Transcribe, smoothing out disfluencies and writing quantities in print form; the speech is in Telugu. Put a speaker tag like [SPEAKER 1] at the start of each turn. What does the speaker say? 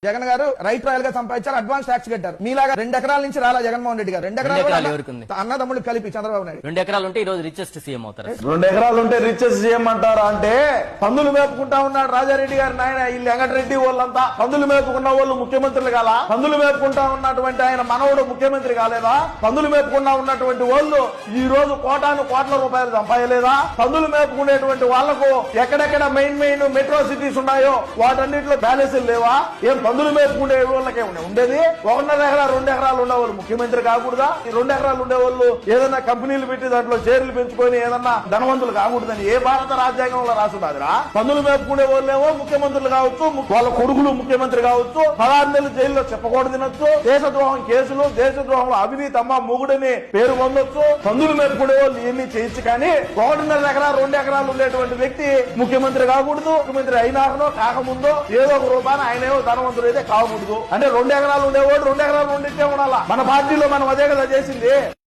[SPEAKER 1] జగన్ గారు రైట్ రాయల్ గా సంపాదించారు, అడ్వాన్స్ ట్యాక్స్ కట్టారు. మీలాగా 2 ఎకరాల నుంచి రాలా జగన్మోహన్ రెడ్డి గారు. 2 ఎకరాలు అన్నదమ్ములు కలిపి చంద్రబాబు నాయుడు
[SPEAKER 2] 2 ఎకరాలు ఉంటే ఈ రోజు రిచెస్ట్ సీఎం అవుతారు.
[SPEAKER 3] 2 ఎకరాలు ఉంటే రిచెస్ట్ సీఎం అంటారా? అంటే పందులు మేపుకుంటా ఉన్నాడు రాజారెడ్డి గారు నాయన. వీళ్ళు వెంకటరెడ్డి వాళ్ళంతా పందులు మేపుకున్న వాళ్ళు ముఖ్యమంత్రులు కాలా? పందులు మేపుకుంటా ఉన్నటువంటి ఆయన మనవడు ముఖ్యమంత్రి కాలేదా? పందులు మేపుకున్నా ఉన్నటువంటి వాళ్ళు ఈ రోజు కోట్ల రూపాయలు సంపాదలేదా? పందులు మేపుకునేటువంటి వాళ్లకు ఎక్కడెక్కడ మెయిన్ మెట్రో సిటీస్ ఉన్నాయో వాటన్నిటిలో బ్యాలెన్స్లు లేవా? ఏం పందులు మేపుకునే వాళ్ళకే ఉండేది? 1.5 ఎకరాలు 2 ఎకరాలు ఉండేవాళ్ళు ముఖ్యమంత్రి కాకూడదా? ఈ 2 ఎకరాలు ఉండేవాళ్ళు ఏదైనా కంపెనీలు పెట్టి దాంట్లో షేర్లు పెంచుకొని ఏదన్నా ధనవంతులు కాకూడదని ఏ భారత రాజ్యాంగంలో రాసున్నాదిరా? పందులు మేపుకునే వాళ్ళేమో ముఖ్యమంత్రులు కావచ్చు, వాళ్ళ కొడుకులు ముఖ్యమంత్రి కావచ్చు, 16 నెలలు జైల్లో చెప్పకూడదు తినొచ్చు, దేశద్రోహం కేసులు, దేశద్రోహంలో అవినీతి అమ్మ మూగుడని పేరు పొందొచ్చు. పందులు మేపుకునే వాళ్ళు ఇవన్నీ చేయొచ్చు, కానీ 1.5 ఎకరాలు 2 ఎకరాలు ఉండేటువంటి వ్యక్తి ముఖ్యమంత్రి కాకూడదు. ముఖ్యమంత్రి అయినాకనో కాకముందో ఏదో ఒక రూపాయన ఆయనేమో ధనవంతుడు అయితే కాకూడదు. అంటే 2 ఎకరాలు ఉండేవాడు 2 ఎకరాలు ఉండితే ఉండాలా? మన పార్టీలో మనం అదే కదా చేసింది.